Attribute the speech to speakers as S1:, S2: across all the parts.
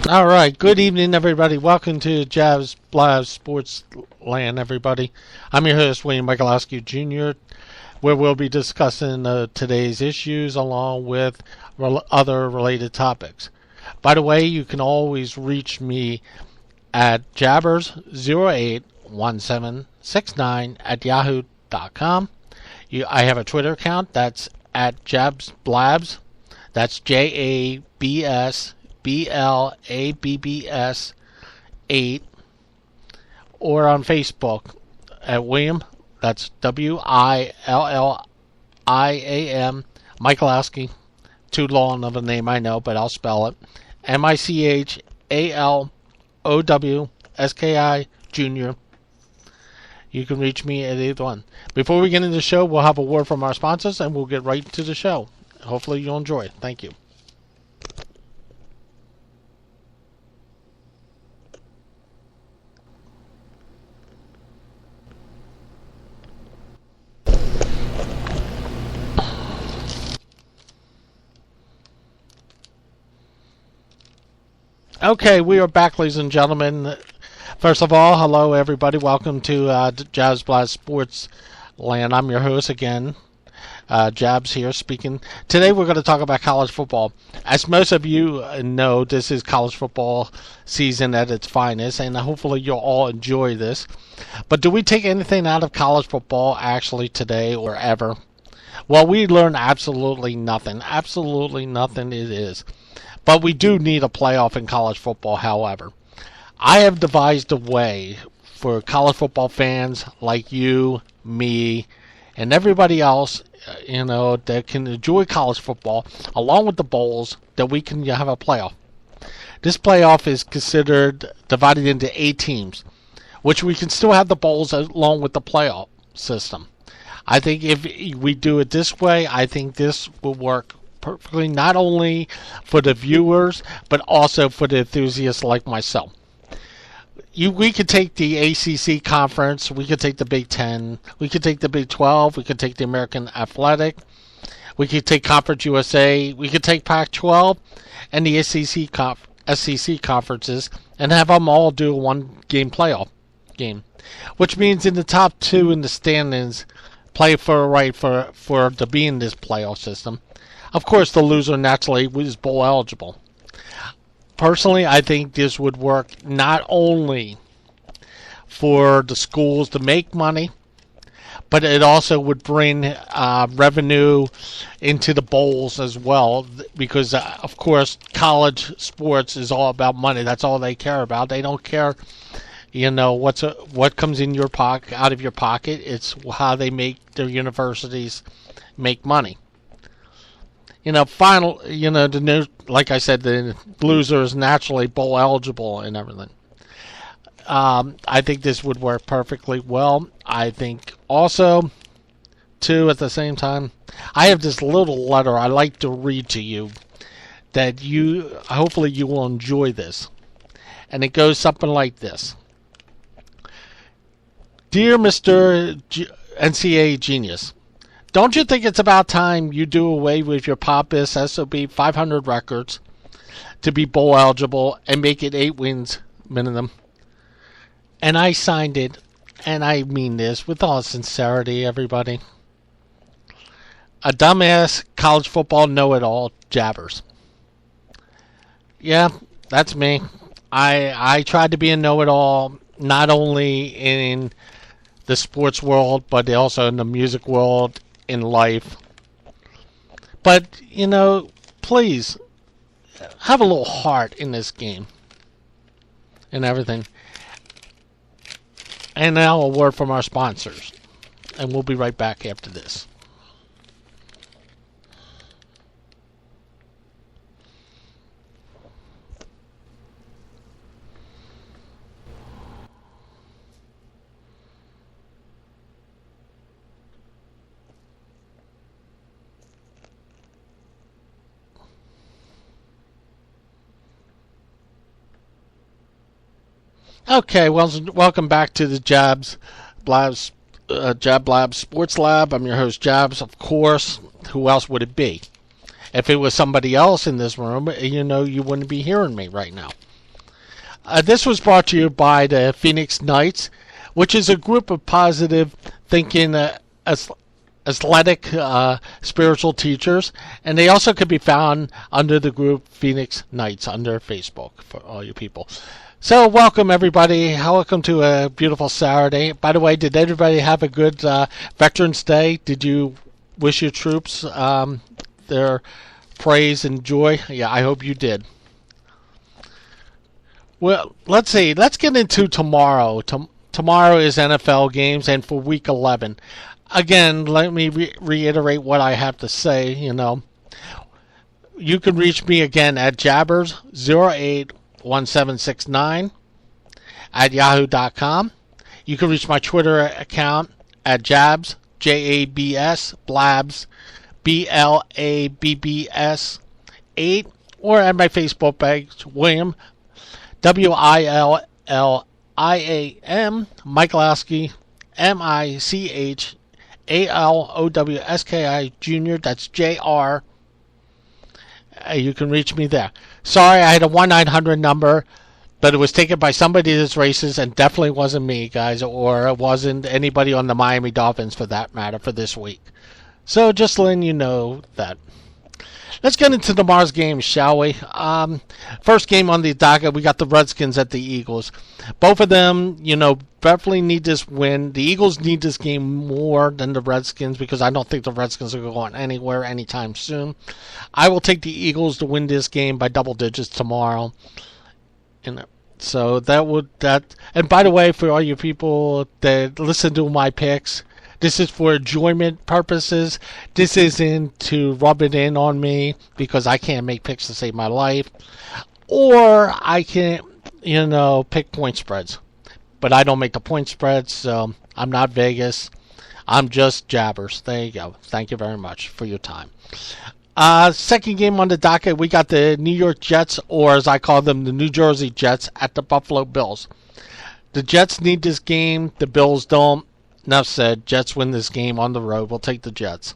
S1: All right, good evening, everybody. Welcome to Blabbs Sports Land, everybody. I'm your host, William Michalowski Jr., where we'll be discussing today's issues along with other related topics. By the way, you can always reach me at jabbers081769@yahoo.com. I have a Twitter account that's at JabsBlabbs. That's JABSBLABBS8, or on Facebook at William. That's WILLIAM Michalowski. Too long of a name, I know, but I'll spell it. MICHALOWSKI Jr. You can reach me at either one. Before we get into the show, we'll have a word from our sponsors, and we'll get right to the show. Hopefully you'll enjoy it. Thank you. Okay, we are back, ladies and gentlemen. First of all, hello, everybody. Welcome to Blabbs Sports Land. I'm your host again. Jabs here speaking. Today we're going to talk about college football. As most of you know, this is college football season at its finest, and hopefully you'll all enjoy this. But do we take anything out of college football actually today or ever? Well, we learn absolutely nothing. Absolutely nothing it is. But we do need a playoff in college football, however. I have devised a way for college football fans like you, me, and everybody else, that can enjoy college football, along with the bowls, that we can have a playoff. This playoff is considered divided into 8 teams, which we can still have the bowls along with the playoff system. I think if we do it this way, I think this will work perfectly, not only for the viewers, but also for the enthusiasts like myself. We could take the ACC conference, we could take the Big Ten, we could take the Big 12, we could take the American Athletic, we could take Conference USA, we could take Pac-12 and the SEC conferences and have them all do a one-game playoff game, which means in the top 2 in the standings play for a right for to be in this playoff system. Of course, the loser naturally is bowl eligible. Personally, I think this would work not only for the schools to make money, but it also would bring revenue into the bowls as well, because, of course, college sports is all about money. That's all they care about. They don't care, what comes in your pocket, out of your pocket. It's how they make their universities make money. Like I said, the loser is naturally bowl eligible and everything. I think this would work perfectly well. I think also, too, at the same time, I have this little letter I like to read to you that hopefully you will enjoy this. And it goes something like this. Dear Mr. NCAA Genius, don't you think it's about time you do away with your pompous SOB 500 records to be bowl eligible and make it 8 wins minimum? And I signed it, and I mean this with all sincerity, everybody. A dumbass college football know-it-all jabbers. Yeah, that's me. I tried to be a know-it-all, not only in the sports world, but also in the music world, in life. But, please have a little heart in this game and everything. And now a word from our sponsors, and we'll be right back after this. Okay, well, welcome back to the Blabbs Sports Lab. I'm your host, Jabs, of course. Who else would it be? If it was somebody else in this room, you wouldn't be hearing me right now. This was brought to you by the Phoenix Knights, which is a group of positive thinking, athletic, spiritual teachers, and they also could be found under the group Phoenix Knights under Facebook for all you people. So welcome everybody. Welcome to a beautiful Saturday. By the way, did everybody have a good Veterans Day? Did you wish your troops their praise and joy? Yeah, I hope you did. Well, let's see. Let's get into tomorrow. Tomorrow is NFL games, and for Week 11. Again, let me reiterate what I have to say. You can reach me again at jabbers081769 at yahoo.com. You can reach my Twitter account at Jabs, Jabs, Blabbs, Blabbs 8, or at my Facebook page, William, William, Michalowski, Michalowski Jr., that's Jr. You can reach me there. Sorry, I had a 1-900 number, but it was taken by somebody that's racist and definitely wasn't me, guys, or it wasn't anybody on the Miami Dolphins for that matter for this week. So just letting you know that. Let's get into tomorrow's game, shall we? First game on the docket, we got the Redskins at the Eagles. Both of them, definitely need this win. The Eagles need this game more than the Redskins because I don't think the Redskins are going anywhere anytime soon. I will take the Eagles to win this game by double digits tomorrow. So and by the way, for all you people that listen to my picks, this is for enjoyment purposes. This isn't to rub it in on me because I can't make picks to save my life. Or I can, pick point spreads. But I don't make the point spreads, so I'm not Vegas. I'm just Jabbers. There you go. Thank you very much for your time. Second game on the docket, we got the New York Jets, or as I call them, the New Jersey Jets, at the Buffalo Bills. The Jets need this game. The Bills don't. Enough said. Jets win this game on the road. We'll take the Jets.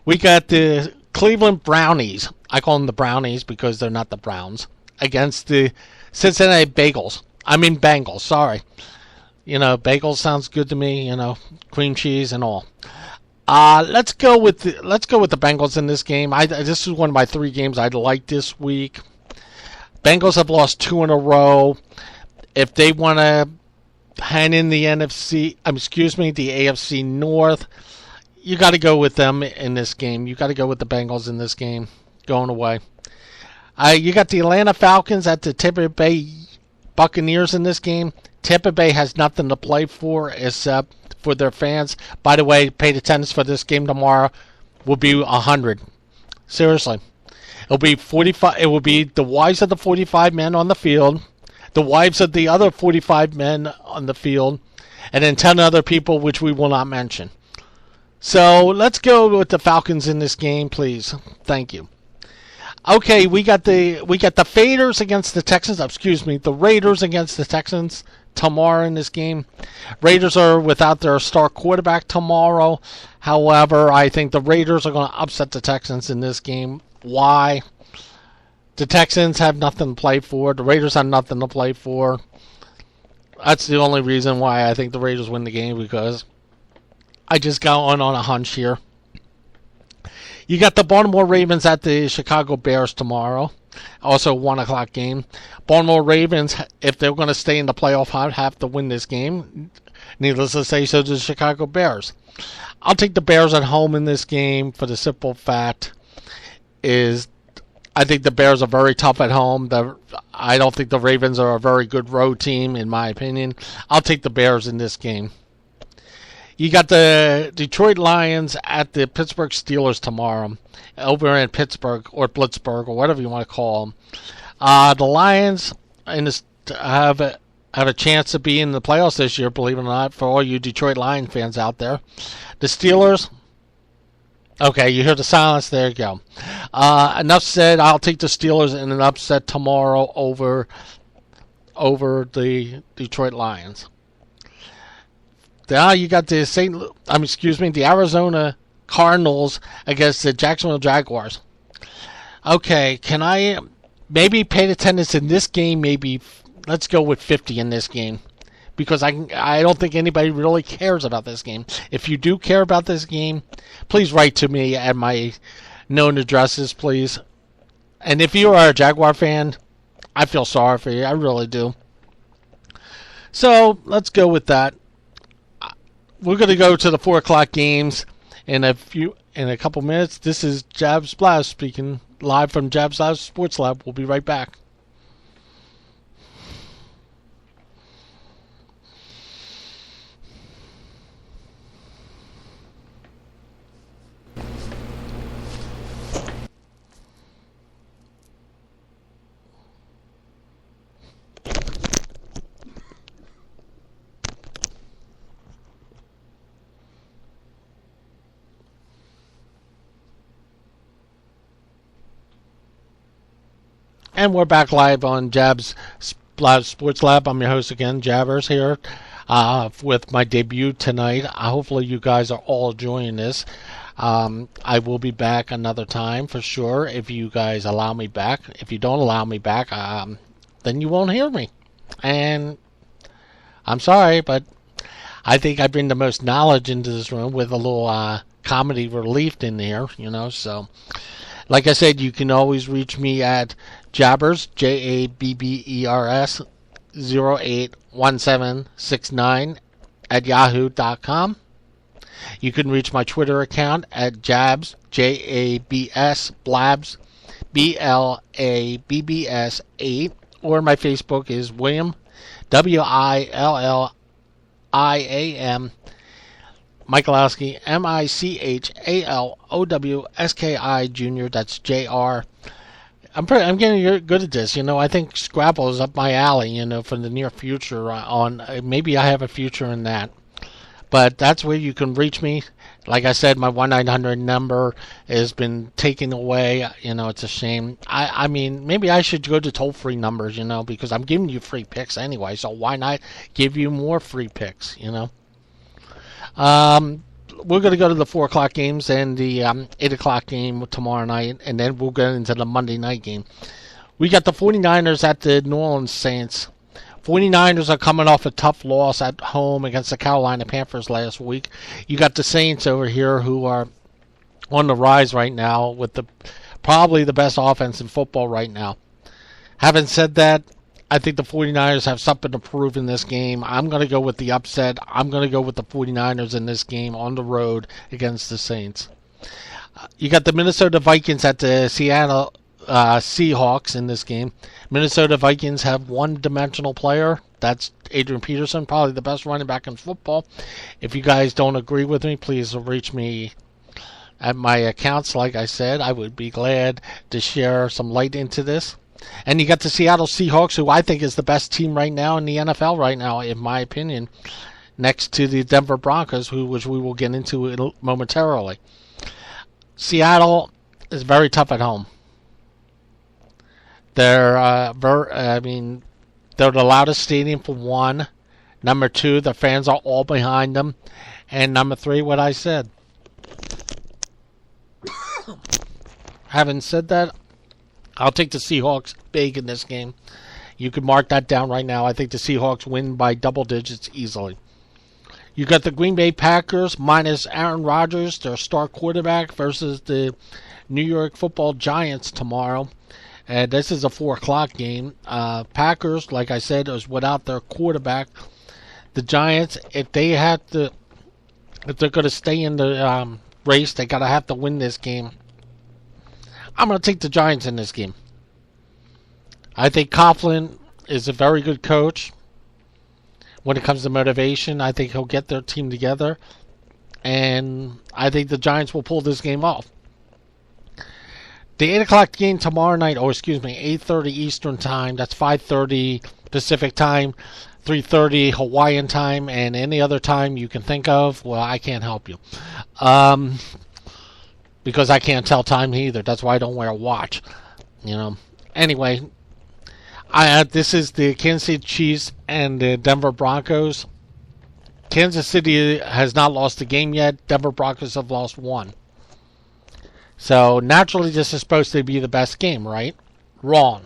S1: We got the Cleveland Brownies. I call them the Brownies because they're not the Browns. Against the Cincinnati Bengals. Sorry. Bagels sounds good to me. Cream cheese and all. Let's go with the Bengals in this game. This is one of my 3 games I'd like this week. Bengals have lost 2 in a row. If they want to hand in the AFC North, you got to go with them in this game. You got to go with the Bengals in this game, going away. You got the Atlanta Falcons at the Tampa Bay Buccaneers in this game. Tampa Bay has nothing to play for except for their fans. By the way, paid attendance for this game tomorrow will be 100. Seriously. It'll be 45. It will be the wives of the 45 men on the field, the wives of the other 45 men on the field, and then 10 other people which we will not mention. So let's go with the Falcons in this game, please. Thank you. Okay, we got the Faders against the Texans. The Raiders against the Texans tomorrow in this game. Raiders are without their star quarterback tomorrow. However, I think the Raiders are going to upset the Texans in this game. Why? The Texans have nothing to play for. The Raiders have nothing to play for. That's the only reason why I think the Raiders win the game, because I just got on a hunch here. You got the Baltimore Ravens at the Chicago Bears tomorrow. Also a 1 o'clock game. Baltimore Ravens, if they're going to stay in the playoff hunt, have to win this game. Needless to say, so do the Chicago Bears. I'll take the Bears at home in this game for the simple fact is I think the Bears are very tough at home. I don't think the Ravens are a very good road team, in my opinion. I'll take the Bears in this game. You got the Detroit Lions at the Pittsburgh Steelers tomorrow, over in Pittsburgh or Blitzburg or whatever you want to call them. The Lions have a chance to be in the playoffs this year, believe it or not, for all you Detroit Lions fans out there. The Steelers, okay, you hear the silence. There you go. Enough said. I'll take the Steelers in an upset tomorrow over the Detroit Lions. Now you got the Arizona Cardinals against the Jacksonville Jaguars. Okay, can I maybe paid attendance in this game. Maybe let's go with 50 in this game, because I don't think anybody really cares about this game. If you do care about this game, please write to me at my known addresses, please. And if you are a Jaguar fan, I feel sorry for you. I really do. So let's go with that. We're going to go to the 4 o'clock games in a couple minutes. This is Jabs Blabbs speaking live from Blabbs Sports Lab. We'll be right back. And we're back live on Blabbs Sports Lab. I'm your host again, Jabbers here, with my debut tonight. Hopefully you guys are all enjoying this. I will be back another time for sure if you guys allow me back. If you don't allow me back, then you won't hear me. And I'm sorry, but I think I bring the most knowledge into this room with a little comedy relief in there, so... Like I said, you can always reach me at Jabbers, Jabbers, 081769 at yahoo.com. You can reach my Twitter account at Jabs, Jabs, Blabbs, Blabbs 8, or my Facebook is William, William, Michalowski, Michalowski Jr. That's Jr. I'm getting good at this. I think Scrabble is up my alley. For the near future. Maybe I have a future in that. But that's where you can reach me. Like I said, my 1-900 number has been taken away. It's a shame. I mean, maybe I should go to toll-free numbers. Because I'm giving you free picks anyway. So why not give you more free picks? We're going to go to the 4 o'clock games and the 8 o'clock game tomorrow night, and then we'll get into the Monday night game. We got the 49ers at the New Orleans Saints. 49ers are coming off a tough loss at home against the Carolina Panthers last week. You got the Saints over here who are on the rise right now with probably the best offense in football right now. Having said that, I think the 49ers have something to prove in this game. I'm going to go with the upset. I'm going to go with the 49ers in this game on the road against the Saints. You got the Minnesota Vikings at the Seattle Seahawks in this game. Minnesota Vikings have one-dimensional player. That's Adrian Peterson, probably the best running back in football. If you guys don't agree with me, please reach me at my accounts. Like I said, I would be glad to share some light into this. And you got the Seattle Seahawks, who I think is the best team right now in the NFL right now, in my opinion, next to the Denver Broncos, which we will get into momentarily. Seattle is very tough at home. They're the loudest stadium for one. Number two, the fans are all behind them. And number three, what I said. Having said that, I'll take the Seahawks big in this game. You can mark that down right now. I think the Seahawks win by double digits easily. You got the Green Bay Packers minus Aaron Rodgers, their star quarterback, versus the New York Football Giants tomorrow. And this is a 4 o'clock game. Packers, like I said, is without their quarterback. The Giants, if they're going to stay in the race, they gotta have to win this game. I'm going to take the Giants in this game. I think Coughlin is a very good coach. When it comes to motivation, I think he'll get their team together. And I think the Giants will pull this game off. The 8 o'clock game tomorrow night, 8:30 Eastern Time. That's 5:30 Pacific Time, 3:30 Hawaiian Time, and any other time you can think of. Well, I can't help you. Because I can't tell time either. That's why I don't wear a watch. Anyway, this is the Kansas City Chiefs and the Denver Broncos. Kansas City has not lost a game yet. Denver Broncos have lost one. So, naturally, this is supposed to be the best game, right? Wrong.